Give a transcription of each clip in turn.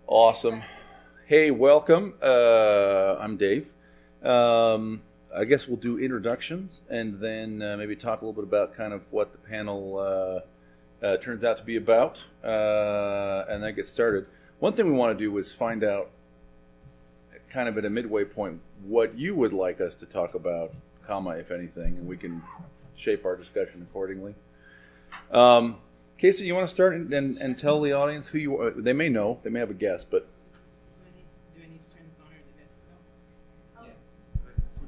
Awesome. Hey, welcome. I'm Dave. I guess we'll do introductions and then maybe talk a little bit about kind of what the panel turns out to be about, and then get started. One thing we want to do is find out, kind of at a midway point, what you would like us to talk about, if anything, and we can shape our discussion accordingly. Kacey, you want to start and tell the audience who you are? They may know, they may have a guess, but... Do I need to turn this on or is it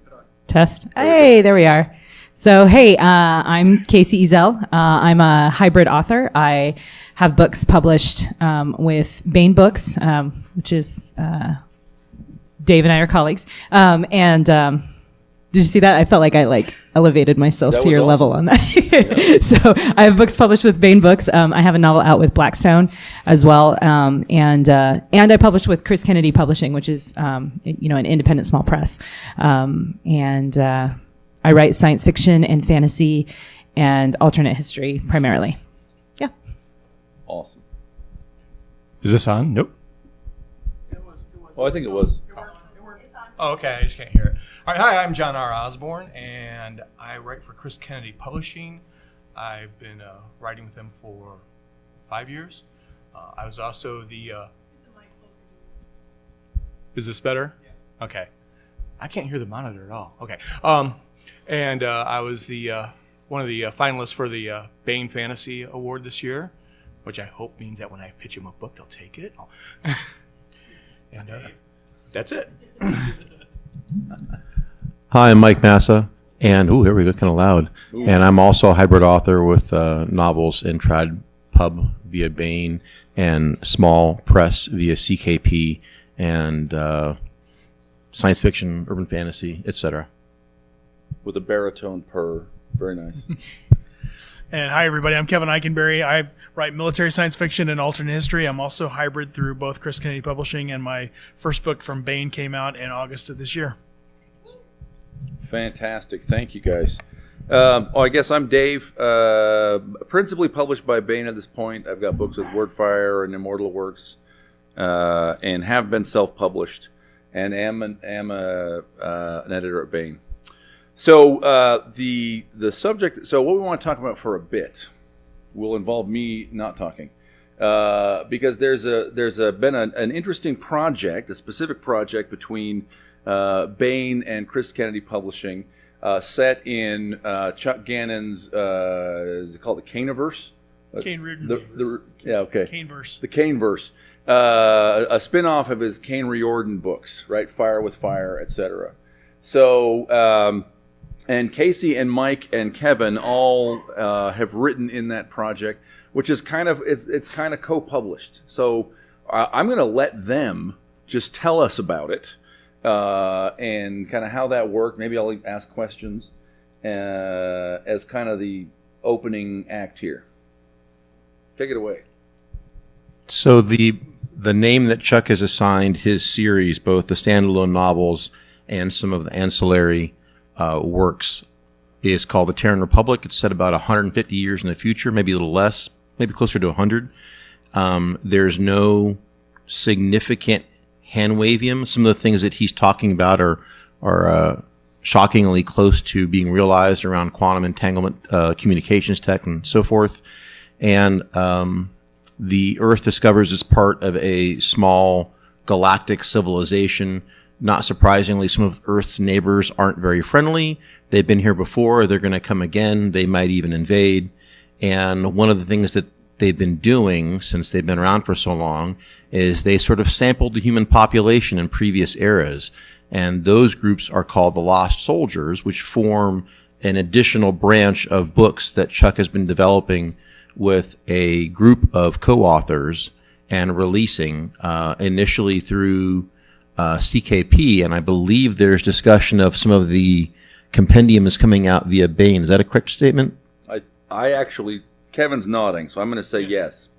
good? No? Test. Hey, there we are. So, hey, I'm Kacey Ezell. I'm a hybrid author. I have books published with Baen Books, which is Dave and I are colleagues. Did you see that? I felt like I elevated myself to your level on that. Yeah. So I have books published with Baen Books. I have a novel out with Blackstone as well, and I published with Chris Kennedy Publishing, which is an independent small press. I write science fiction and fantasy and alternate history primarily. Yeah. Awesome. Is this on? Nope. It was. Oh, I think it was. Oh, okay. I just can't hear it. All right. Hi, I'm Jon Osborne, and I write for Chris Kennedy Publishing. I've been writing with them for 5 years. I was also the... Is this better? Yeah. Okay. I can't hear the monitor at all. Okay. And I was the one of the finalists for the Baen Fantasy Award this year, which I hope means that when I pitch them a book, they'll take it. And that's it. Hi, I'm Mike Massa, and here we go, kind of loud. Ooh. And I'm also a hybrid author with novels in Trad Pub via Baen and small press via CKP and science fiction, urban fantasy, etc. With a baritone purr. Very nice. And hi, everybody. I'm Kevin Eikenberry. I write military science fiction and alternate history. I'm also hybrid through both Chris Kennedy Publishing, and my first book from Baen came out in August of this year. Fantastic. Thank you, guys. I guess I'm Dave, principally published by Baen at this point. I've got books with Wordfire and Immortal Works, and have been self-published, and am an editor at Baen. So the subject. So what we want to talk about for a bit will involve me not talking, because there's been an interesting project, a specific project between Baen and Chris Kennedy Publishing, set in Chuck Gannon's is it called the Caneverse? Kane Reardon. Caneverse. The Caneverse, a spin-off of his Kane Riordan books, right? Fire with Fire, etc. So. And Kacey and Mike and Kevin all have written in that project, which is it's kind of co-published. So I'm going to let them just tell us about it and kind of how that worked. Maybe I'll ask questions as kind of the opening act here. Take it away. So the name that Chuck has assigned his series, both the standalone novels and some of the ancillary works, is called The Terran Republic. It's set about 150 years in the future, maybe a little less, maybe closer to 100. There's no significant hand-wavium. Some of the things that he's talking about are shockingly close to being realized around quantum entanglement, communications tech, and so forth. And the Earth discovers as part of a small galactic civilization. Not surprisingly, some of Earth's neighbors aren't very friendly. They've been here before. They're going to come again. They might even invade. And one of the things that they've been doing since they've been around for so long is they sort of sampled the human population in previous eras. And those groups are called the Lost Soldiers, which form an additional branch of books that Chuck has been developing with a group of co-authors and releasing initially through CKP, and I believe there's discussion of some of the compendium is coming out via Baen. Is that a correct statement? I actually, Kevin's nodding, so I'm going to say yes.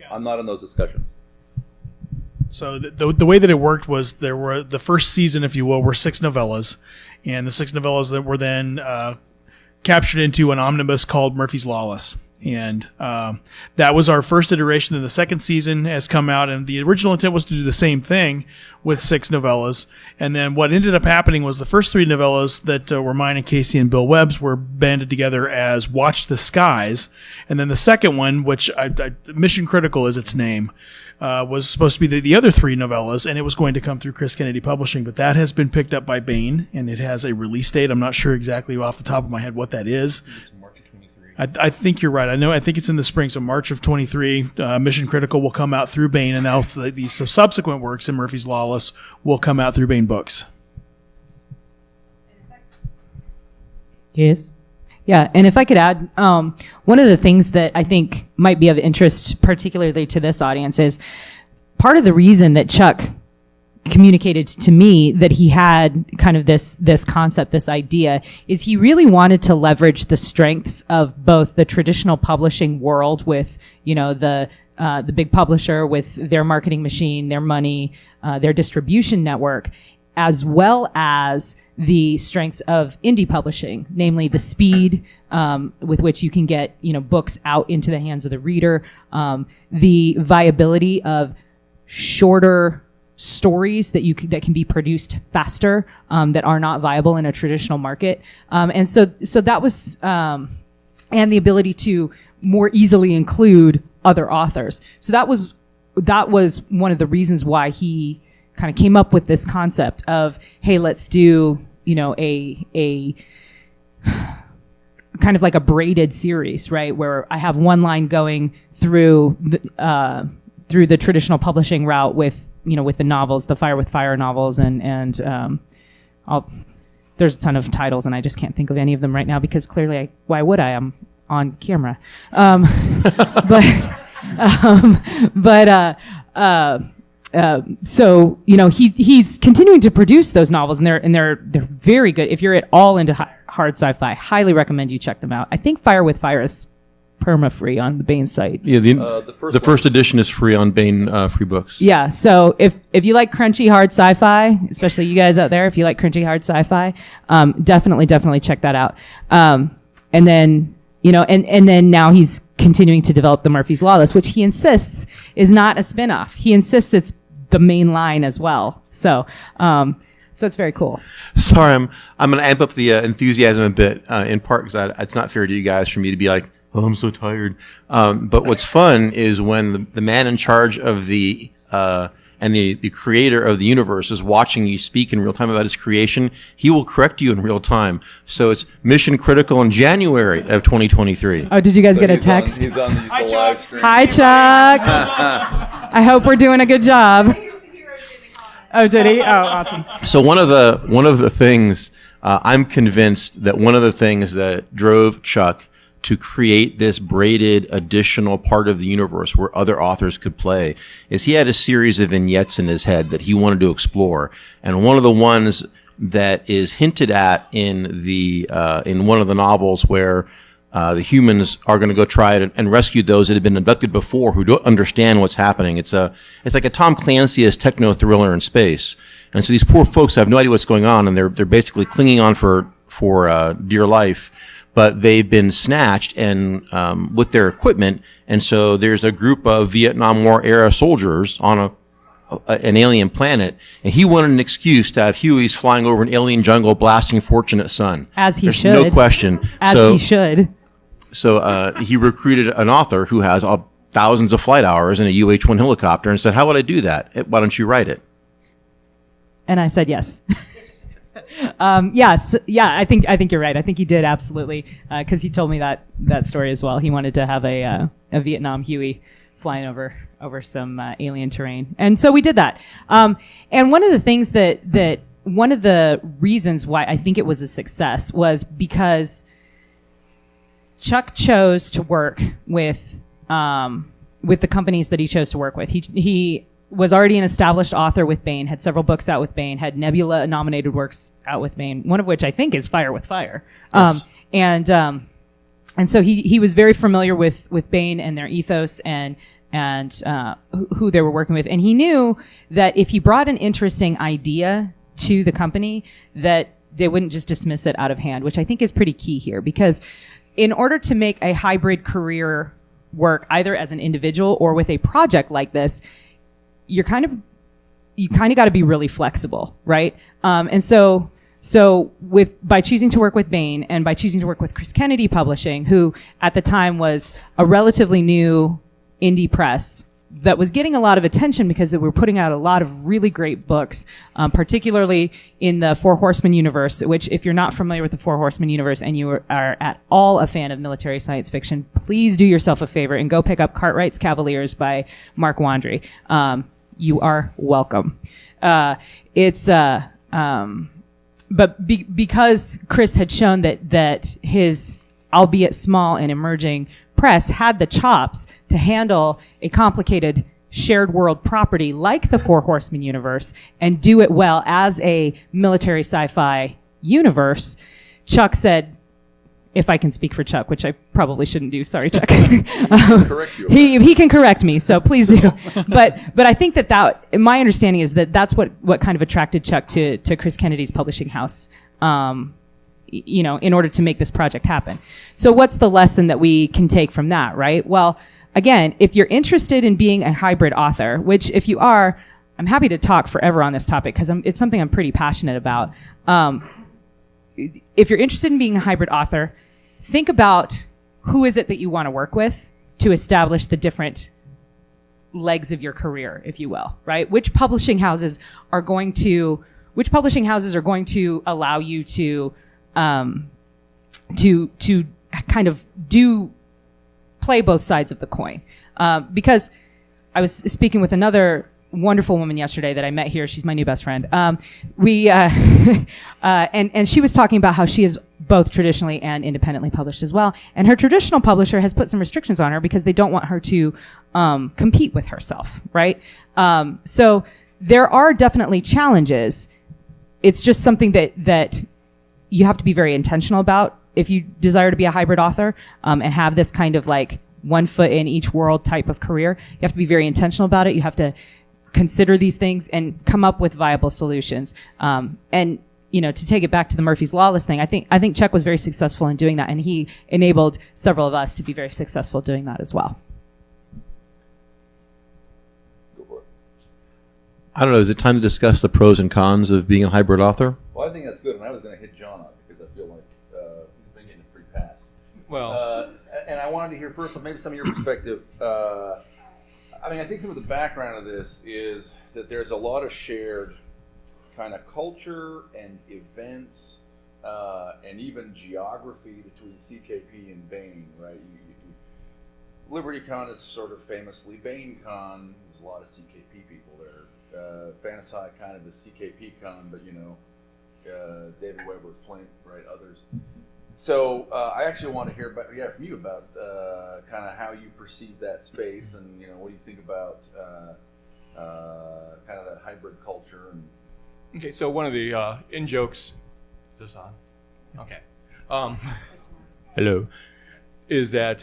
I'm not in those discussions. So the way that it worked was there were the first season, if you will, were 6 novellas, and the 6 novellas that were then captured into an omnibus called Murphy's Lawless. And that was our first iteration. And the second season has come out, and the original intent was to do the same thing with 6 novellas. And then what ended up happening was the first 3 novellas that were mine and Kacey and Bill Webb's were banded together as Watch the Skies. And then the second one, which Mission Critical is its name, was supposed to be the other 3 novellas, and it was going to come through Chris Kennedy Publishing. But that has been picked up by Baen, and it has a release date. I'm not sure exactly off the top of my head what that is. I think you're right. I think it's in the spring, so March of 23. Mission Critical will come out through Baen, and now the subsequent works in Murphy's Lawless will come out through Baen Books. Yes. Yeah, and if I could add, one of the things that I think might be of interest, particularly to this audience, is part of the reason that Chuck communicated to me that he had kind of this concept, this idea, is he really wanted to leverage the strengths of both the traditional publishing world with, the big publisher with their marketing machine, their money, their distribution network, as well as the strengths of indie publishing, namely the speed with which you can get books out into the hands of the reader, the viability of shorter stories that can be produced faster, that are not viable in a traditional market, and so that was and the ability to more easily include other authors. So that was one of the reasons why he kind of came up with this concept of, hey, let's do a kind of like a braided series, right, where I have one line going through the traditional publishing route with the novels, the Fire with Fire novels, and there's a ton of titles, and I just can't think of any of them right now because clearly, why would I? I'm on camera. So he's continuing to produce those novels, and they're very good. If you're at all into hard sci-fi, highly recommend you check them out. I think Fire with Fire is perma-free on the Baen site. Yeah, the first edition is free on Baen Free Books. Yeah, so if you like crunchy hard sci-fi, especially you guys out there, if you like crunchy hard sci-fi, definitely check that out. And then and then now he's continuing to develop the Murphy's Lawless, which he insists is not a spin-off. He insists it's the main line as well. So it's very cool. Sorry, I'm going to amp up the enthusiasm a bit, in part because it's not fair to you guys for me to be like, oh, I'm so tired. But what's fun is when the man in charge of the creator of the universe is watching you speak in real time about his creation, he will correct you in real time. So it's Mission Critical in January of 2023. Oh, did you guys get a text? He's on the live stream. Hi, Chuck. I hope we're doing a good job. Oh, did he? Oh, awesome. So one of the things I'm convinced that one of the things that drove Chuck to create this braided additional part of the universe where other authors could play is he had a series of vignettes in his head that he wanted to explore. And one of the ones that is hinted at in one of the novels where the humans are going to go try it and rescue those that have been abducted before who don't understand what's happening. It's like a Tom Clancy-esque techno thriller in space. And so these poor folks have no idea what's going on, and they're basically clinging on for dear life. But they've been snatched and with their equipment, and so there's a group of Vietnam War era soldiers on an alien planet, and he wanted an excuse to have Hueys flying over an alien jungle blasting Fortunate Son. As he There's should. no question. He should. So he recruited an author who has thousands of flight hours in a UH-1 helicopter and said, "How would I do that? Why don't you write it?" And I said yes. Yes, yeah, I think you're right. I think he did absolutely, because he told me that story as well. He wanted to have a Vietnam Huey flying over some alien terrain, and so we did that. And one of the things that one of the reasons why I think it was a success was because Chuck chose to work with the companies that he chose to work with. He was already an established author with Baen, had several books out with Baen, had Nebula-nominated works out with Baen, one of which I think is Fire with Fire. Yes. And so he was very familiar with Baen and their ethos and who they were working with. And he knew that if he brought an interesting idea to the company, that they wouldn't just dismiss it out of hand, which I think is pretty key here, because in order to make a hybrid career work, either as an individual or with a project like this, you kind of got to be really flexible, right? And so by choosing to work with Baen and by choosing to work with Chris Kennedy Publishing, who at the time was a relatively new indie press that was getting a lot of attention because they were putting out a lot of really great books, particularly in the Four Horsemen universe, which if you're not familiar with the Four Horsemen universe and you are at all a fan of military science fiction, please do yourself a favor and go pick up Cartwright's Cavaliers by Mark Wandry. You are welcome. Because Chris had shown that his, albeit small and emerging press, had the chops to handle a complicated shared world property like the Four Horsemen universe and do it well as a military sci-fi universe, Chuck said, if I can speak for Chuck, which I probably shouldn't do, sorry, Chuck. Correct you. He can correct me, so please do. But I think that my understanding is that's what kind of attracted Chuck to Chris Kennedy's publishing house, in order to make this project happen. So what's the lesson that we can take from that, right? Well, again, if you're interested in being a hybrid author, which if you are, I'm happy to talk forever on this topic because it's something I'm pretty passionate about. If you're interested in being a hybrid author, think about who is it that you want to work with to establish the different legs of your career, if you will, right? Which publishing houses are going to allow you to kind of play both sides of the coin? Because I was speaking with another wonderful woman yesterday that I met here. She's my new best friend. And she was talking about how she is both traditionally and independently published as well. And her traditional publisher has put some restrictions on her because they don't want her to compete with herself, right? So there are definitely challenges. It's just something that you have to be very intentional about if you desire to be a hybrid author and have this kind of like one foot in each world type of career. You have to be very intentional about it. You have to consider these things and come up with viable solutions. And to take it back to the Murphy's Law list thing, I think Chuck was very successful in doing that, and he enabled several of us to be very successful doing that as well. I don't know. Is it time to discuss the pros and cons of being a hybrid author? Well, I think that's good, and I was going to hit John up because I feel like he's been getting a free pass. Well, and I wanted to hear first, maybe some of your perspective. I think some of the background of this is that there's a lot of shared kind of culture and events and even geography between CKP and Baen, right? LibertyCon is sort of famously BaenCon. There's a lot of CKP people there. FantasyCon kind of is CKP Con, but David Weber, Flint, right? Others. So I actually want to hear from you about kind of how you perceive that space, and what do you think about kind of that hybrid culture? And okay, so one of the in jokes, is this on? Okay. Hello. Is that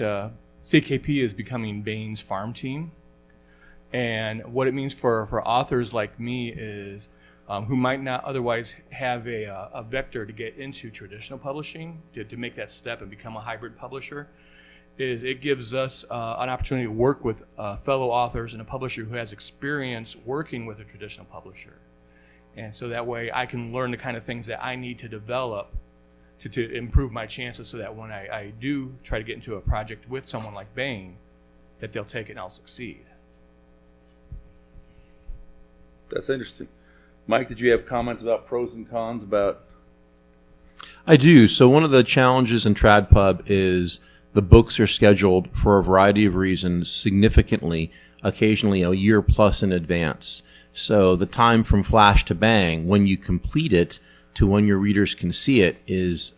CKP is becoming Baen's farm team, and what it means for authors like me is who might not otherwise have a vector to get into traditional publishing, to make that step and become a hybrid publisher, is it gives us an opportunity to work with fellow authors and a publisher who has experience working with a traditional publisher. And so that way I can learn the kind of things that I need to develop to improve my chances so that when I do try to get into a project with someone like Baen, that they'll take it and I'll succeed. that's interesting. Mike, did you have comments about pros and cons about? I do. So one of the challenges in TradPub is the books are scheduled for a variety of reasons significantly, occasionally a year plus in advance. So the time from flash to bang, when you complete it to when your readers can see it, is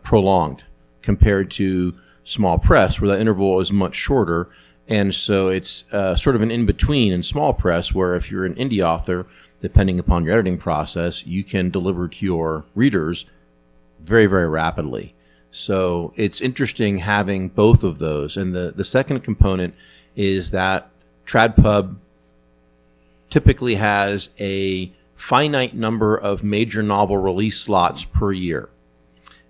prolonged compared to small press, where that interval is much shorter. And so it's sort of an in-between in small press, where if you're an indie author, depending upon your editing process, you can deliver to your readers very, very rapidly. So it's interesting having both of those. And the second component is that TradPub typically has a finite number of major novel release slots per year.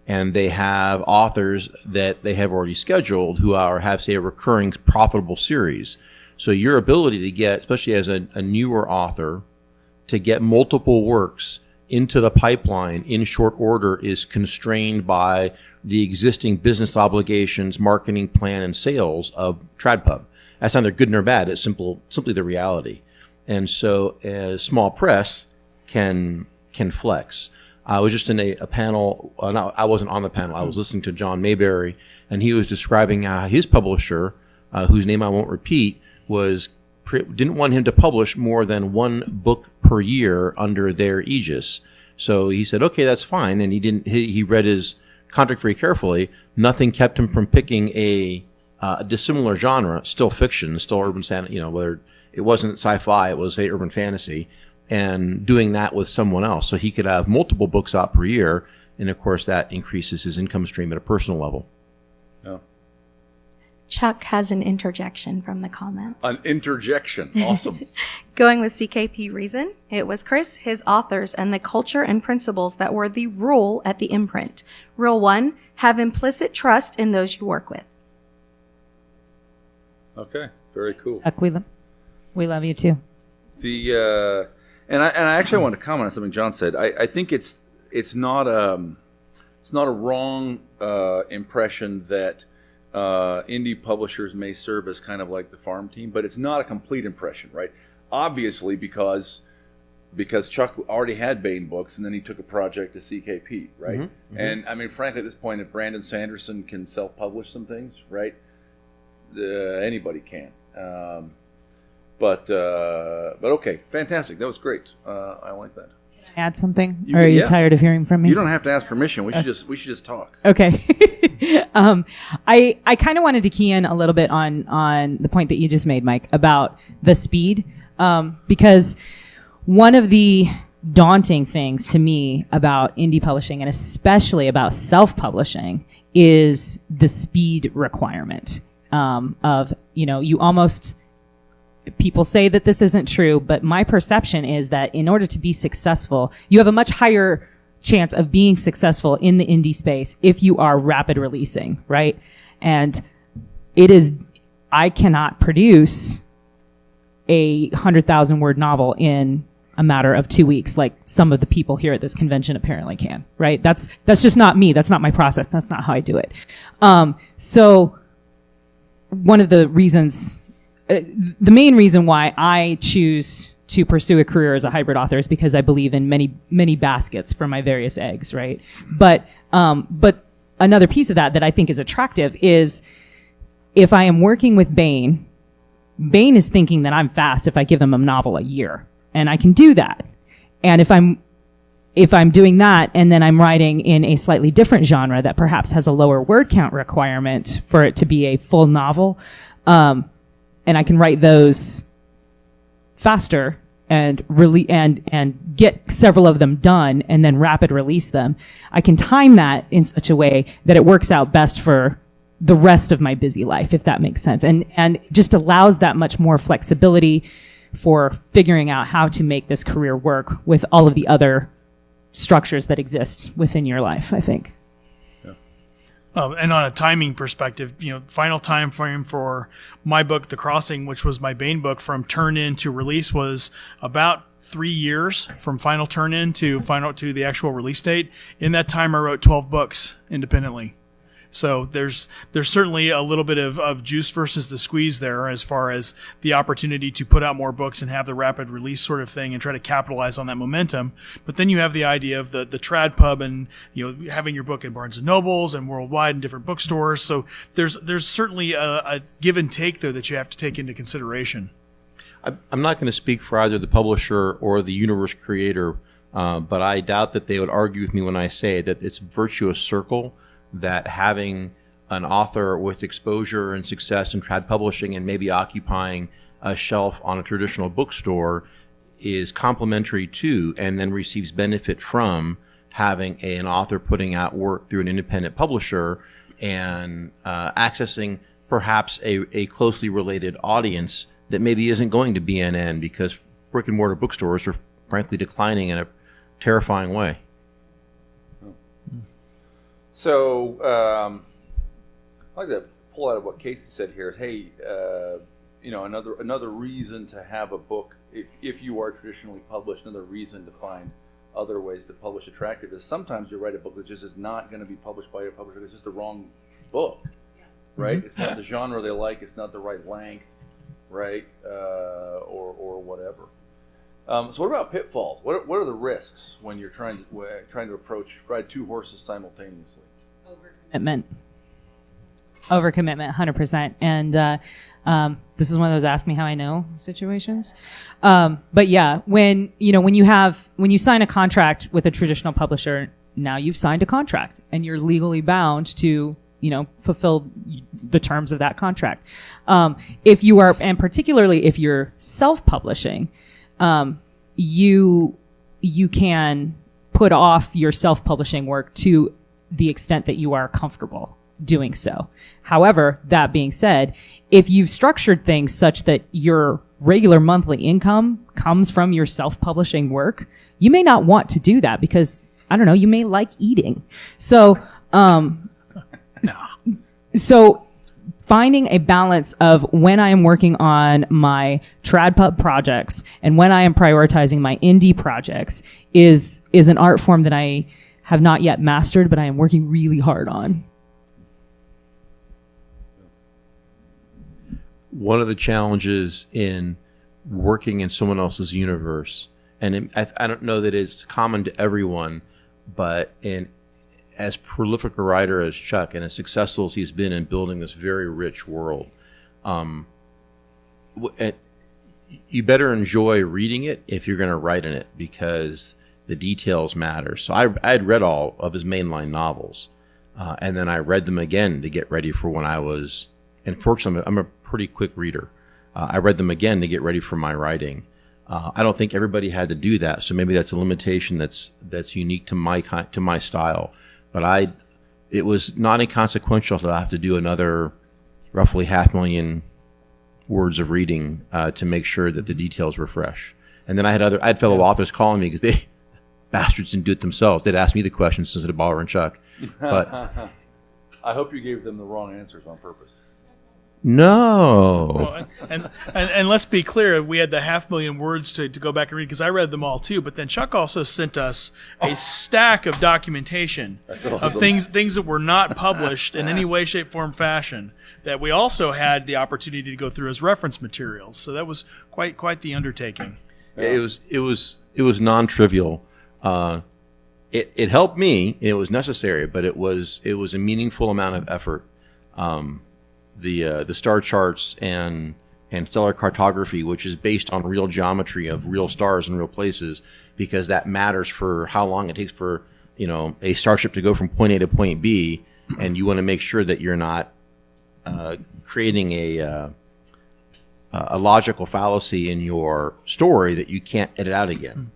and they have authors that they have already scheduled who have, say, a recurring profitable series. So your ability to get, especially as a newer author, to get multiple works into the pipeline in short order is constrained by the existing business obligations, marketing plan, and sales of TradPub. That's neither good nor bad. It's simply the reality. And so a small press can flex. I was just in a panel. I wasn't on the panel. I was listening to John Mayberry, and he was describing how his publisher, whose name I won't repeat, didn't want him to publish more than one book per year under their aegis. So he said, "Okay, that's fine." And he read his contract very carefully. Nothing kept him from picking a dissimilar genre, still fiction, still urban fantasy. Whether it wasn't sci-fi, it was, say, urban fantasy, and doing that with someone else, so he could have multiple books out per year. And of course, that increases his income stream at a personal level. Yeah. Chuck has an interjection from the comments. An interjection. Awesome. Going with CKP reason, it was Chris, his authors, and the culture and principles that were the rule at the imprint. Rule 1, have implicit trust in those you work with. Okay. Very cool. Chuck, we love you too. And I actually want to comment on something John said. I think it's not a wrong impression that indie publishers may serve as kind of like the farm team, but it's not a complete impression, right? Obviously, because Chuck already had Baen books, and then he took a project to CKP, right? Mm-hmm. And I mean, frankly, at this point, if Brandon Sanderson can self-publish some things, right, anybody can. But okay, fantastic. That was great. I like that. Add something, or are you tired of hearing from me? You don't have to ask permission. We should just talk. Okay. I kind of wanted to key in a little bit on the point that you just made, Mike, about the speed, because one of the daunting things to me about indie publishing, and especially about self-publishing, is the speed requirement of, you almost. People say that this isn't true, but my perception is that in order to be successful, you have a much higher chance of being successful in the indie space if you are rapid releasing, right? And I cannot produce a 100,000 word novel in a matter of 2 weeks, like some of the people here at this convention apparently can, right? That's just not me. That's not my process. That's not how I do it. So one of the reasons, the main reason why I choose to pursue a career as a hybrid author is because I believe in many baskets for my various eggs, right? But another piece of that I think is attractive is if I am working with Baen is thinking that I'm fast if I give them a novel a year, and I can do that. And if I'm doing that and then I'm writing in a slightly different genre that perhaps has a lower word count requirement for it to be a full novel, and I can write those faster and get several of them done and then rapid release them. I can time that in such a way that it works out best for the rest of my busy life, if that makes sense. And just allows that much more flexibility for figuring out how to make this career work with all of the other structures that exist within your life, I think. And on a timing perspective, final time frame for my book, The Crossing, which was my Baen book, from turn-in to release was about 3 years from final turn-in to the actual release date. In that time, I wrote 12 books independently. So there's certainly a little bit of juice versus the squeeze there as far as the opportunity to put out more books and have the rapid release sort of thing and try to capitalize on that momentum. But then you have the idea of the trad pub and having your book in Barnes and Nobles and worldwide in different bookstores. So there's certainly a give and take there that you have to take into consideration. I'm not going to speak for either the publisher or the universe creator, but I doubt that they would argue with me when I say that it's a virtuous circle, that having an author with exposure and success in trad publishing and maybe occupying a shelf on a traditional bookstore is complementary to and then receives benefit from having an author putting out work through an independent publisher and accessing perhaps a closely related audience that maybe isn't going to BNN because brick and mortar bookstores are frankly declining in a terrifying way. So I'd like to pull out of what Kacey said here. Hey, another reason to have a book, if you are traditionally published, another reason to find other ways to publish attractive is sometimes you write a book that just is not going to be published by a publisher. It's just the wrong book, right? It's not the genre they like. It's not the right length, right? Or whatever. So what about pitfalls? What are the risks when you're trying to ride two horses simultaneously? Overcommitment, 100%. And this is one of those ask me how I know situations. But yeah, when you sign a contract with a traditional publisher, now you've signed a contract and you're legally bound to, fulfill the terms of that contract. If you are, and particularly if you're self-publishing, you can put off your self-publishing work to the extent that you are comfortable doing so. However, that being said, if you've structured things such that your regular monthly income comes from your self-publishing work, you may not want to do that because, I don't know, you may like eating. So, so finding a balance of when I am working on my TradPub projects and when I am prioritizing my indie projects is an art form that I have not yet mastered, but I am working really hard on. One of the challenges in working in someone else's universe, and I don't know that it's common to everyone, but as prolific a writer as Chuck and as successful as he's been in building this very rich world, you better enjoy reading it if you're going to write in it because the details matter. So I had read all of his mainline novels, and then I read them again to get ready for when I was, and fortunately I'm a pretty quick reader. I read them again to get ready for my writing. I don't think everybody had to do that, so maybe that's a limitation that's unique to my style. But it was not inconsequential to have to do another roughly 500,000 words of reading to make sure that the details were fresh. And then I had fellow authors calling me because they bastards didn't do it themselves. They'd ask me the questions instead of Butler and Chuck. But I hope you gave them the wrong answers on purpose. No. Well, and let's be clear, we had the 500,000 words to go back and read because I read them all too. But then Chuck also sent us a stack of documentation of things that were not published in any way, shape, form, fashion that we also had the opportunity to go through as reference materials. So that was quite the undertaking. Yeah, it was non-trivial. It helped me, and it was necessary, but it was a meaningful amount of effort. The star charts and stellar cartography, which is based on real geometry of real stars and real places, because that matters for how long it takes for a starship to go from point A to point B, and you want to make sure that you're not creating a logical fallacy in your story that you can't edit out again.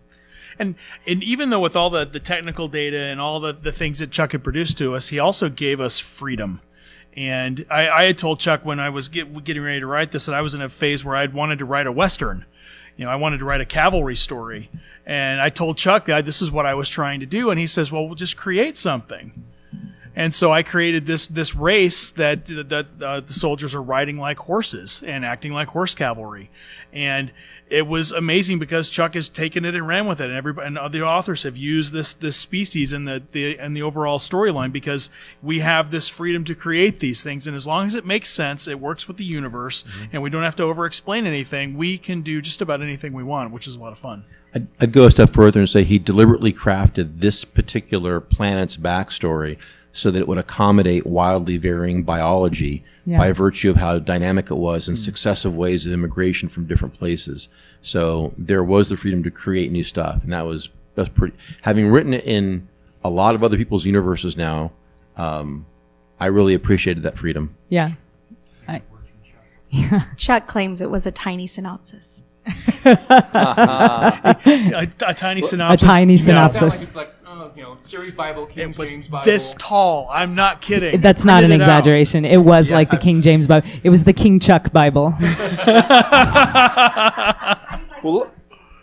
And even though with all the technical data and all the things that Chuck had produced to us, he also gave us freedom. And I had told Chuck when I was getting ready to write this that I was in a phase where I'd wanted to write a Western. I wanted to write a cavalry story. And I told Chuck that this is what I was trying to do. And he says, well, we'll just create something. And so I created this race that the soldiers are riding like horses and acting like horse cavalry. And it was amazing because Chuck has taken it and ran with it, and other authors have used this species in the overall storyline because we have this freedom to create these things, and as long as it makes sense, it works with the universe, and we don't have to over-explain anything. We can do just about anything we want, which is a lot of fun. I'd go a step further and say he deliberately crafted this particular planet's backstory so that it would accommodate wildly varying biology by virtue of how dynamic it was and successive ways of immigration from different places. So there was the freedom to create new stuff, and that's pretty. Having written it in a lot of other people's universes now, I really appreciated that freedom. Yeah. Chuck claims it was a tiny synopsis. A tiny synopsis. A tiny synopsis. It's like, series Bible, King James Bible. This tall. I'm not kidding. That's not an Printed it out. exaggeration. It was like the King James Bible. It was the King Chuck Bible. Well,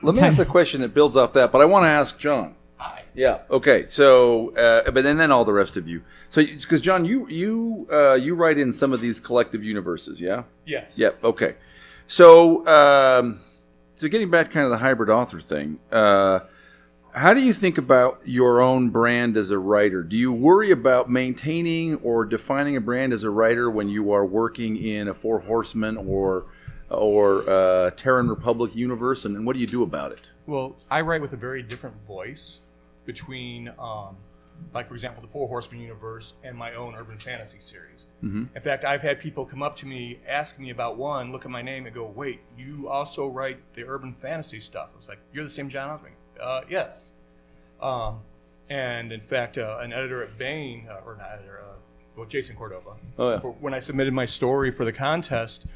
let me ask a question that builds off that, but I want to ask John. Hi. Yeah. Okay. So, but then all the rest of you. So, because John, you write in some of these collective universes, yeah? Yes. Yep. Okay. So, so getting back to kind of the hybrid author thing, how do you think about your own brand as a writer? Do you worry about maintaining or defining a brand as a writer when you are working in a Four Horsemen or Terran Republic universe, and what do you do about it? Well, I write with a very different voice between, like, for example, the Four Horsemen universe and my own urban fantasy series. Mm-hmm. In fact, I've had people come up to me asking me about one, look at my name, and go, wait, you also write the urban fantasy stuff? I was like, you're the same Jon Osborne? Yes. And in fact, an editor at Baen, or not editor, Jason Cordova, when I submitted my story for the contest,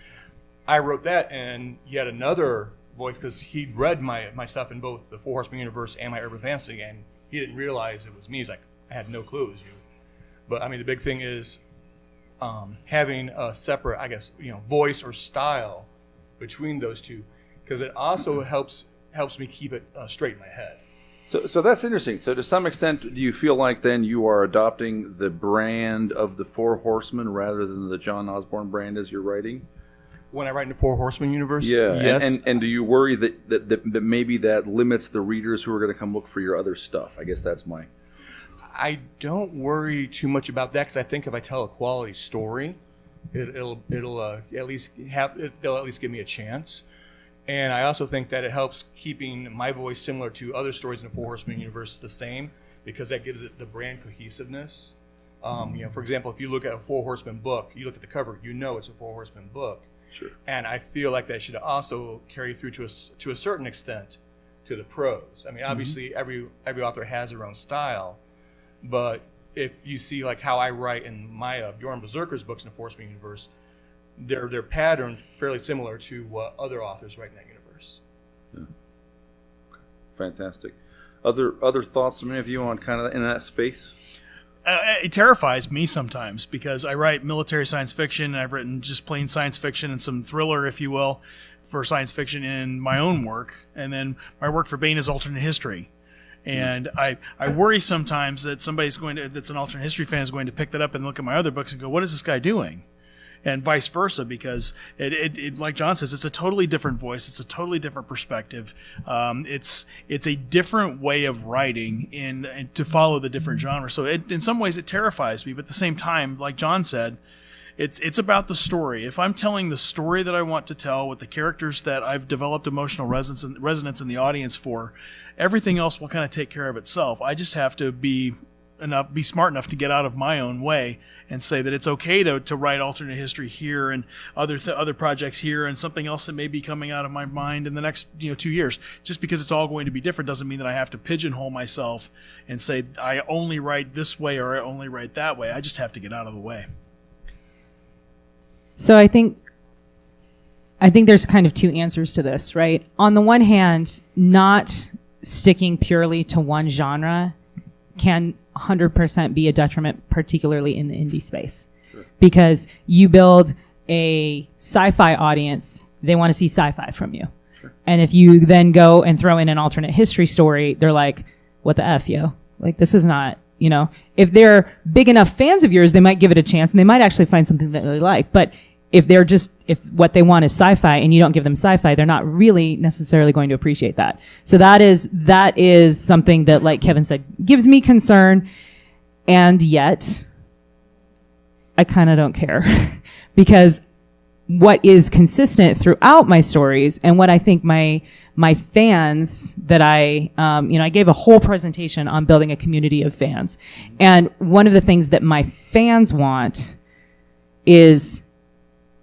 I wrote that, and yet another voice, because he'd read my stuff in both the Four Horsemen universe and my urban fantasy, and he didn't realize it was me. He's like, I had no clue it was you. But I mean, the big thing is having a separate, I guess, voice or style between those two, because it also helps me keep it straight in my head. So that's interesting. So to some extent, do you feel like then you are adopting the brand of the Four Horsemen rather than the Jon Osborne brand as you're writing? When I write in the Four Horsemen universe, yeah, yes. And do you worry that maybe that limits the readers who are going to come look for your other stuff? I guess that's my... I don't worry too much about that, because I think if I tell a quality story, it'll at least give me a chance. And I also think that it helps keeping my voice similar to other stories in the Four Horsemen universe the same, because that gives it the brand cohesiveness. For example, if you look at a Four Horsemen book, you look at the cover, it's a Four Horsemen book. Sure. And I feel like that should also carry through to a certain extent to the prose. I mean, obviously every author has their own style, but if you see like how I write in my Bjorn Berserker's books in the Four Horsemen universe, their pattern fairly similar to what other authors write in that universe. Yeah. Okay. Fantastic. Other thoughts from any of you on kind of in that space? It terrifies me sometimes, because I write military science fiction, and I've written just plain science fiction and some thriller, if you will, for science fiction in my own work. And then my work for Baen is alternate history. And I worry sometimes that that's an alternate history fan is going to pick that up and look at my other books and go, what is this guy doing? And vice versa, because it like John says, it's a totally different voice. It's a totally different perspective. It's a different way of writing and to follow the different genres. So in some ways it terrifies me, but at the same time, like John said, it's about the story. If I'm telling the story that I want to tell with the characters that I've developed emotional resonance in the audience for, everything else will kind of take care of itself. I just have to be smart enough to get out of my own way and say that it's okay to write alternate history here and other projects here and something else that may be coming out of my mind in the next 2 years. Just because it's all going to be different doesn't mean that I have to pigeonhole myself and say I only write this way or I only write that way. I just have to get out of the way. So I think there's kind of two answers to this, right? On the one hand, not sticking purely to one genre can 100% be a detriment, particularly in the indie space. Sure. Because you build a sci-fi audience, they want to see sci-fi from you. Sure. And if you then go and throw in an alternate history story, they're like, what the F, yo? Like, this is not, if they're big enough fans of yours, they might give it a chance and they might actually find something that they like. But if what they want is sci-fi and you don't give them sci-fi, they're not really necessarily going to appreciate that. So that is something that, like Kevin said, gives me concern. And yet I kind of don't care because what is consistent throughout my stories and what I think my fans that I gave a whole presentation on building a community of fans. And one of the things that my fans want is,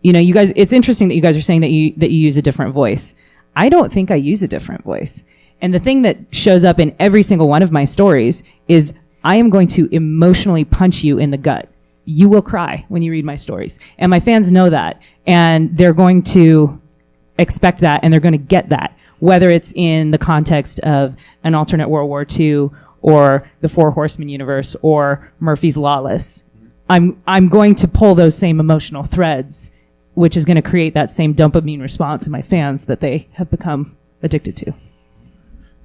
you guys, it's interesting that you guys are saying that you use a different voice. I don't think I use a different voice. And the thing that shows up in every single one of my stories is I am going to emotionally punch you in the gut. You will cry when you read my stories. And my fans know that. And they're going to expect that and they're going to get that, whether it's in the context of an alternate World War II or the Four Horsemen universe or Murphy's Lawless. I'm going to pull those same emotional threads, which is going to create that same dopamine response in my fans that they have become addicted to.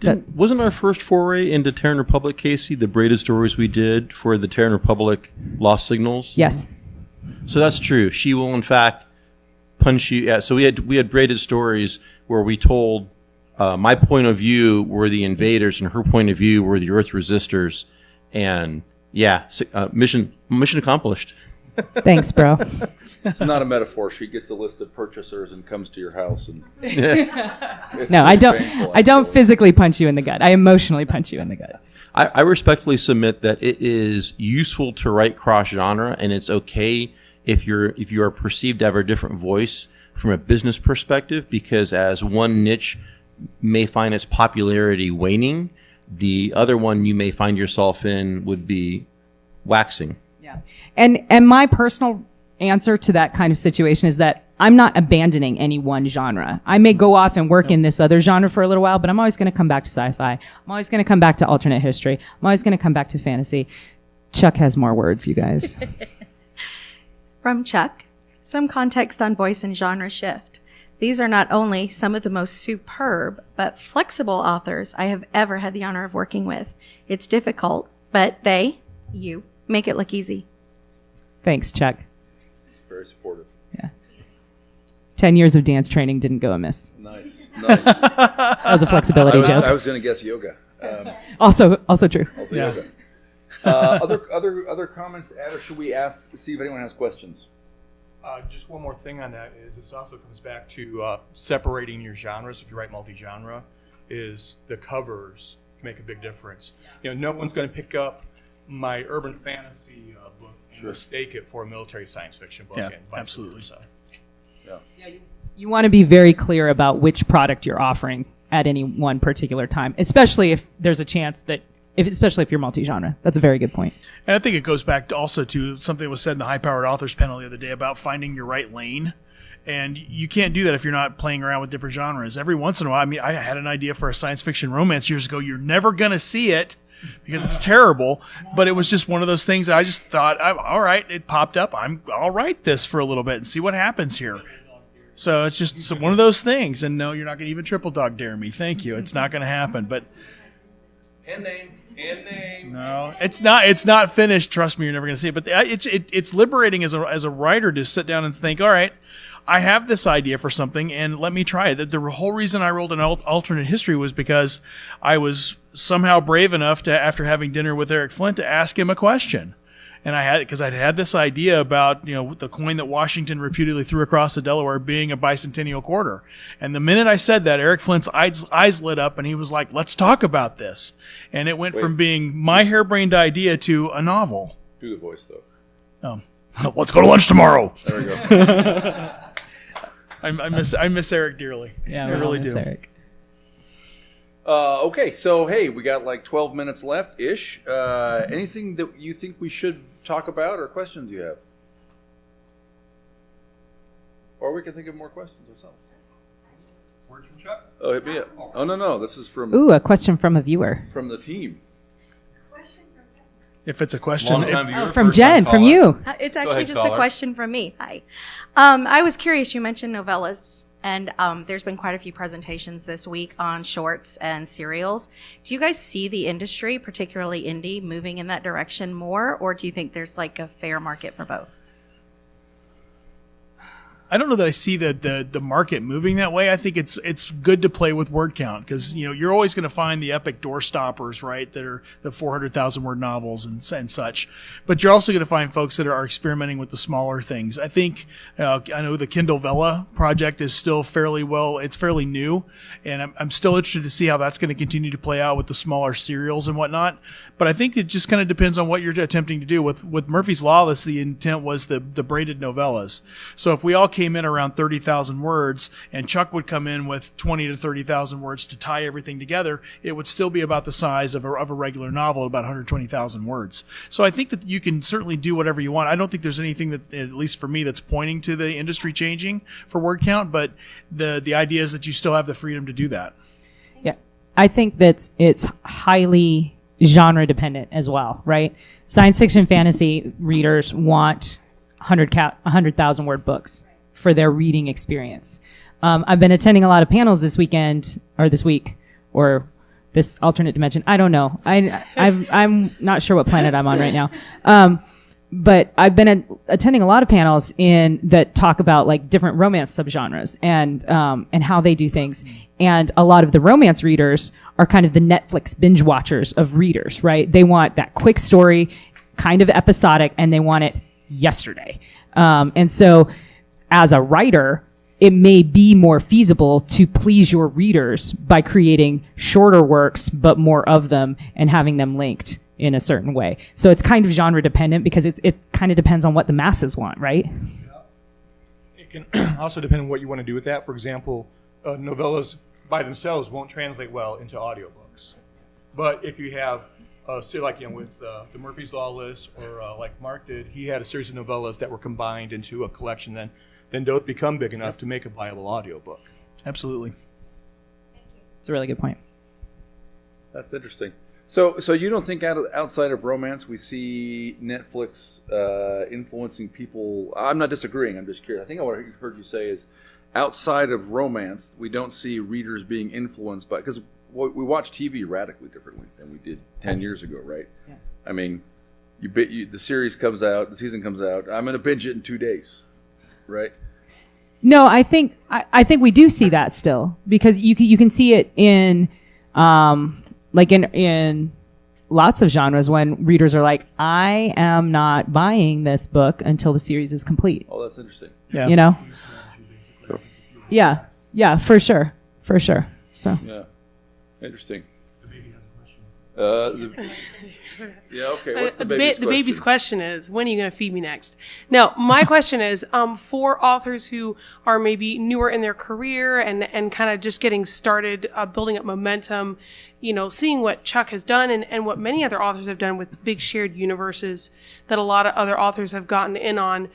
Wasn't our first foray into Terran Republic, Casey, the braided stories we did for the Terran Republic Lost Signals? Yes. So that's true. She will, in fact, punch you. Yeah, so we had braided stories where we told my point of view were the invaders and her point of view were the Earth resistors. And yeah, mission accomplished. Thanks, bro. It's not a metaphor. She gets a list of purchasers and comes to your house, and No, I don't physically punch you in the gut. I emotionally punch you in the gut. I respectfully submit that it is useful to write cross genre, and it's okay if you are perceived to have a different voice from a business perspective, because as one niche may find its popularity waning, the other one you may find yourself in would be waxing. Yeah. And my personal answer to that kind of situation is that I'm not abandoning any one genre. I may go off and work in this other genre for a little while, but I'm always going to come back to sci-fi. I'm always going to come back to alternate history. I'm always going to come back to fantasy. Chuck has more words, you guys. From Chuck, some context on voice and genre shift. These are not only some of the most superb, but flexible authors I have ever had the honor of working with. It's difficult, but you, make it look easy. Thanks, Chuck. very supportive. Yeah. 10 years of dance training didn't go amiss. Nice. That was a flexibility joke. I was going to guess yoga. Also true. Yeah. Yoga. Other comments to add, or should we see if anyone has questions? Just one more thing on that is this also comes back to separating your genres. If you write multi-genre, is the covers make a big difference. You know, no one's going to pick up my urban fantasy book and mistake it for a military science fiction book. Yeah, and vice absolutely. versa. Yeah. You want to be very clear about which product you're offering at any one particular time, especially if there's a chance that, especially if you're multi-genre. That's a very good point. And I think it goes back to also to something that was said in the high-powered authors panel the other day about finding your right lane. And you can't do that if you're not playing around with different genres. Every once in a while, I mean, I had an idea for a science fiction romance years ago. You're never going to see it because it's terrible. But it was just one of those things that I just thought, all right, it popped up. I'll write this for a little bit and see what happens here. So it's just one of those things. And no, you're not going to even triple dog dare me. Thank you. It's not going to happen. But And name. no, it's not finished. Trust me, you're never going to see it. But it's liberating as a writer to sit down and think, all right, I have this idea for something, and let me try it. The whole reason I rolled an alternate history was because I was somehow brave enough to, after having dinner with Eric Flint, to ask him a question. And I'd had this idea about, the coin that Washington reputedly threw across the Delaware being a bicentennial quarter. And the minute I said that, Eric Flint's eyes lit up, and he was like, "Let's talk about this." And it went from being my harebrained idea to a novel. Do the voice though. Let's go to lunch tomorrow. There we go. I miss Eric dearly. Yeah, I really do. Eric. Okay, so hey, we got like 12 minutes left ish. Anything that you think we should talk about, or questions you have, or we can think of more questions ourselves. Words from Chuck? Oh, hit me up. Oh no, this is from Ooh, a question from a viewer. the team. If it's a question, From Jen, from you. It's Go actually ahead, just caller. a question from me. Hi. I was curious, you mentioned novellas, and there's been quite a few presentations this week on shorts and serials. Do you guys see the industry, particularly indie, moving in that direction more, or do you think there's like a fair market for both? I don't know that I see the market moving that way. I think it's good to play with word count because you're always going to find the epic door stoppers, right? That are the 400,000 word novels and such. But you're also going to find folks that are experimenting with the smaller things. I think I know the Kindle Vella project is still fairly new, and I'm still interested to see how that's going to continue to play out with the smaller serials and whatnot. But I think it just kind of depends on what you're attempting to do. With Murphy's Law, the intent was the braided novellas. So if we all came in around 30,000 words and Chuck would come in with 20 to 30,000 words to tie everything together, it would still be about the size of a regular novel, about 120,000 words. So I think that you can certainly do whatever you want. I don't think there's anything that, at least for me, that's pointing to the industry changing for word count, but the idea is that you still have the freedom to do that. Yeah, I think that it's highly genre dependent as well, right? Science fiction fantasy readers want 100,000 word books for their reading experience. I've been attending a lot of panels this week, or this alternate dimension. I don't know. I'm not sure what planet I'm on right now. But I've been attending a lot of panels that talk about like different romance subgenres and how they do things. And a lot of the romance readers are kind of the Netflix binge watchers of readers, right? They want that quick story, kind of episodic, and they want it yesterday. And so as a writer, it may be more feasible to please your readers by creating shorter works, but more of them and having them linked in a certain way. So it's kind of genre dependent because it kind of depends on what the masses want, right? It can also depend on what you want to do with that. For example, novellas by themselves won't translate well into audiobooks. But if you have, say like with the Murphy's Law list, or like Mark did, he had a series of novellas that were combined into a collection, then those become big enough to make a viable audiobook. Absolutely. It's a really good point. That's interesting. So you don't think outside of romance we see Netflix influencing people? I'm not disagreeing. I'm just curious. I think what I heard you say is outside of romance, we don't see readers being influenced by, because we watch TV radically differently than we did 10 years ago, right? Yeah. I mean, the series comes out, the season comes out. I'm going to binge it in 2 days, right? No, I think we do see that still, because you can see it in like in lots of genres when readers are like, I am not buying this book until the series is complete. Oh, that's interesting. Yeah. You know? Yeah, for sure. So. Yeah. Interesting. The baby has a question. Yeah, okay. What's the baby's question? The baby's question is, when are you going to feed me next? No, my question is, for authors who are maybe newer in their career and kind of just getting started, building up momentum, seeing what Chuck has done and what many other authors have done with big shared universes that a lot of other authors have gotten in on,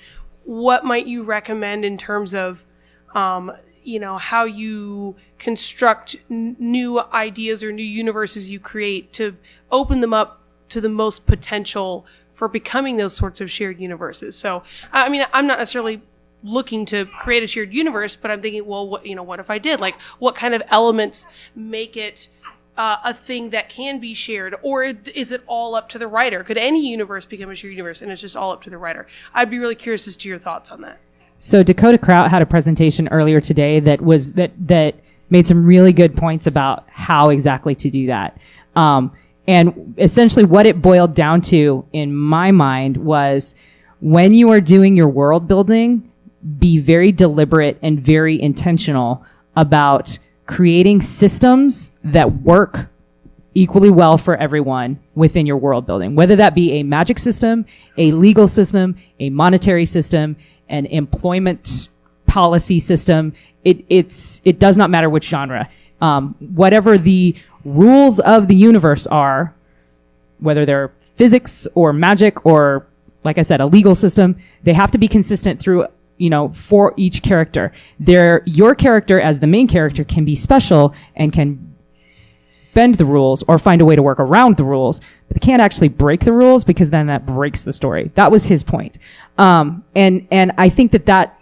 what might you recommend in terms of, how you construct new ideas or new universes you create to open them up to the most potential for becoming those sorts of shared universes? So, I mean, I'm not necessarily looking to create a shared universe, but I'm thinking, well, what if I did? Like, what kind of elements make it a thing that can be shared? Or is it all up to the writer? Could any universe become a shared universe and it's just all up to the writer? I'd be really curious as to your thoughts on that. So Dakota Kraut had a presentation earlier today that made some really good points about how exactly to do that. And essentially what it boiled down to in my mind was, when you are doing your world building, be very deliberate and very intentional about creating systems that work equally well for everyone within your world building, whether that be a magic system, a legal system, a monetary system, an employment policy system. It does not matter which genre. Whatever the rules of the universe are, whether they're physics or magic or, like I said, a legal system, they have to be consistent through, for each character. Your character as the main character can be special and can bend the rules or find a way to work around the rules, but they can't actually break the rules, because then that breaks the story. That was his point. And I think that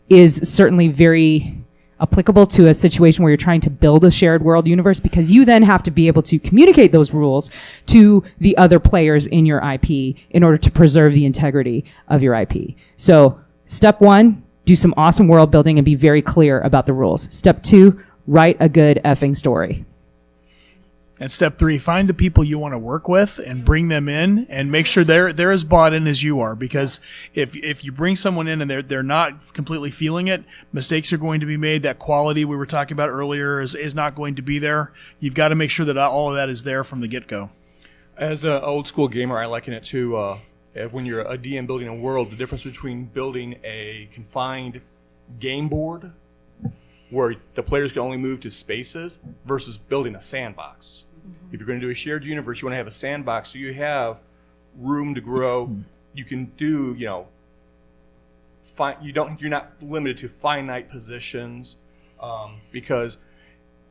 is certainly very applicable to a situation where you're trying to build a shared world universe, because you then have to be able to communicate those rules to the other players in your IP in order to preserve the integrity of your IP. So step 1, do some awesome world building and be very clear about the rules. Step 2, write a good effing story. And step 3, find the people you want to work with and bring them in and make sure they're as bought in as you are. Because if you bring someone in and they're not completely feeling it, mistakes are going to be made. That quality we were talking about earlier is not going to be there. You've got to make sure that all of that is there from the get-go. As an old school gamer, I liken it to when you're a DM building a world, the difference between building a confined game board where the players can only move to spaces versus building a sandbox. If you're going to do a shared universe, you want to have a sandbox so you have room to grow. You can do, you're not limited to finite positions, because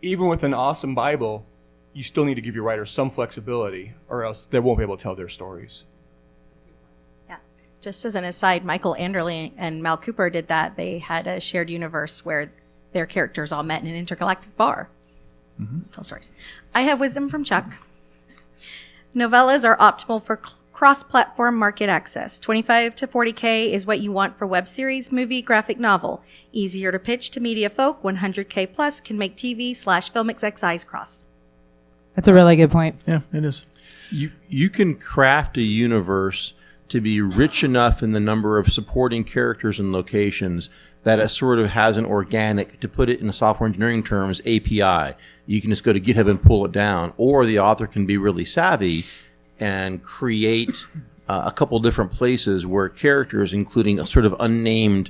even with an awesome Bible, you still need to give your writers some flexibility, or else they won't be able to tell their stories. Yeah. Just as an aside, Michael Anderle and Mal Cooper did that. They had a shared universe where their characters all met in an intergalactic bar. Tell stories. I have wisdom from Chuck. Novellas are optimal for cross-platform market access. 25 to 40K is what you want for web series, movie, graphic novel. Easier to pitch to media folk. 100K plus can make TV/film execs' eyes cross. That's a really good point. Yeah, it is. You can craft a universe to be rich enough in the number of supporting characters and locations that it sort of has an organic, to put it in software engineering terms, API. You can just go to GitHub and pull it down, or the author can be really savvy and create a couple different places where characters, including a sort of unnamed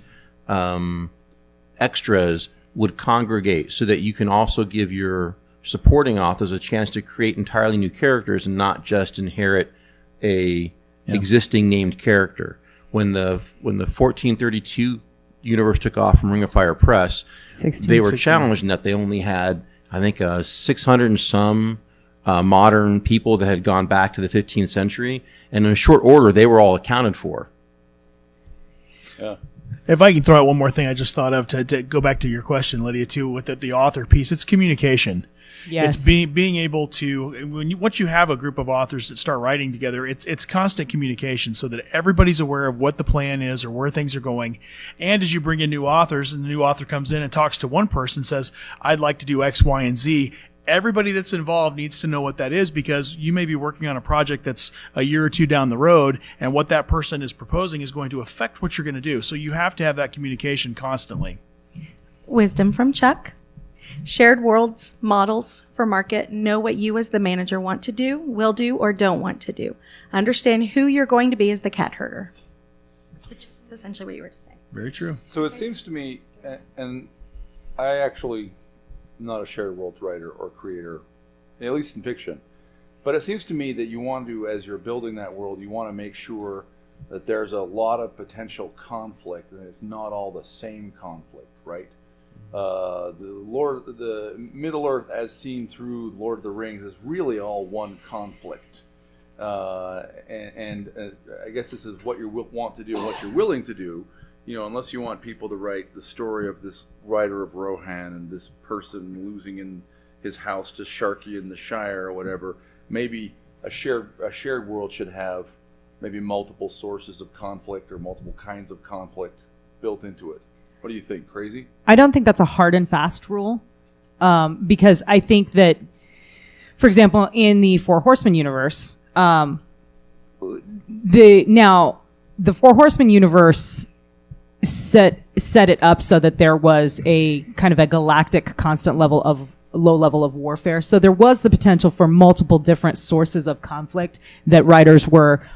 extras, would congregate, so that you can also give your supporting authors a chance to create entirely new characters and not just inherit a existing named character. When the 1432 universe took off from Ring of Fire Press, they were challenged in that they only had, I think, 600 and some modern people that had gone back to the 15th century, and in a short order, they were all accounted for. Yeah. If I can throw out one more thing I just thought of to go back to your question, Lydia, too, with the author piece, it's communication. Yes. It's being able to, once you have a group of authors that start writing together, it's constant communication so that everybody's aware of what the plan is or where things are going. And as you bring in new authors, and the new author comes in and talks to one person, says, I'd like to do X, Y, and Z, everybody that's involved needs to know what that is, because you may be working on a project that's a year or two down the road, and what that person is proposing is going to affect what you're going to do. So you have to have that communication constantly. Wisdom from Chuck. Shared worlds, models for market. Know what you as the manager want to do, will do, or don't want to do. Understand who you're going to be as the cat herder. Which is essentially what you were just saying. Very true. So it seems to me, and I actually am not a shared worlds writer or creator, at least in fiction, but it seems to me that you want to, as you're building that world, you want to make sure that there's a lot of potential conflict, and it's not all the same conflict, right? The Middle Earth, as seen through Lord of the Rings, is really all one conflict, and I guess this is what you want to do and what you're willing to do. You know, unless you want people to write the story of this rider of Rohan and this person losing in his house to Sharky in the Shire or whatever, maybe a shared world should have maybe multiple sources of conflict or multiple kinds of conflict built into it. What do you think? Crazy? I don't think that's a hard and fast rule, because I think that, for example, in the Four Horsemen universe, the Four Horsemen universe set it up so that there was a kind of a galactic constant low level of warfare. So there was the potential for multiple different sources of conflict that writers were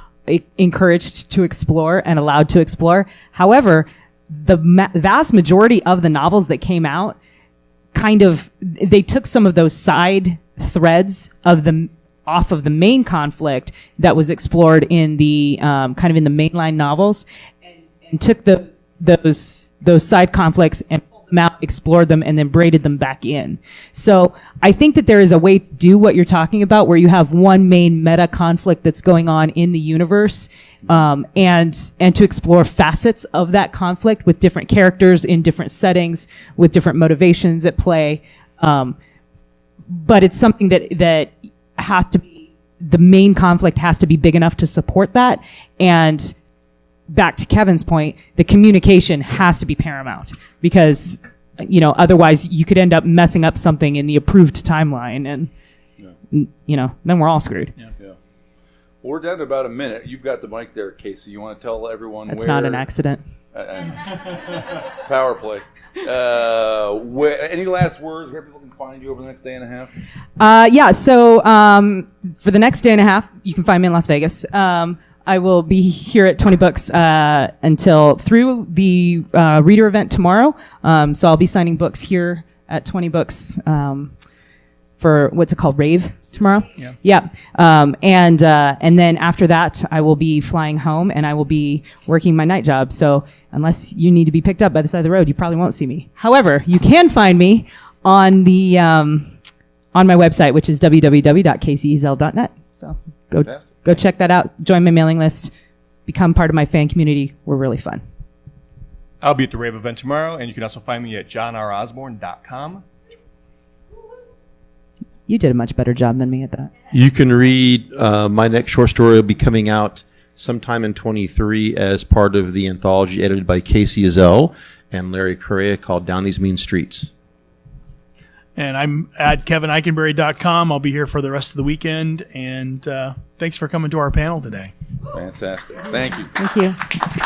encouraged to explore and allowed to explore. However, the vast majority of the novels that came out, they took some of those side threads off of the main conflict that was explored in the kind of in the mainline novels, and took those side conflicts and pulled them out, explored them, and then braided them back in. So I think that there is a way to do what you're talking about, where you have one main meta conflict that's going on in the universe, and to explore facets of that conflict with different characters in different settings, with different motivations at play. But it's something that has to be, the main conflict has to be big enough to support that. And back to Kevin's point, the communication has to be paramount, because, otherwise you could end up messing up something in the approved timeline, and, then we're all screwed. Yeah. Well, we're down to about a minute. You've got the mic there, Kacey. You want to tell everyone That's not an accident. Power play. Any last words where people can find you over the next day and a half? So for the next day and a half, you can find me in Las Vegas. I will be here at 20Books through the reader event tomorrow. So I'll be signing books here at 20Books for what's it called, Rave tomorrow. Yeah. And then after that, I will be flying home, and I will be working my night job. So unless you need to be picked up by the side of the road, you probably won't see me. However, you can find me on the on my website, which is www.kaceyezell.net. So go check that out. Join my mailing list. Become part of my fan community. We're really fun. I'll be at the Rave event tomorrow, and you can also find me at jonosborne.com. You did a much better job than me at that. You can read my next short story will be coming out sometime in 23 as part of the anthology edited by Kacey Ezell and Larry Correa called Down These Mean Streets. And I'm at KevinEichenberry.com. I'll be here for the rest of the weekend. And thanks for coming to our panel today. Fantastic. Thank you. Thank you.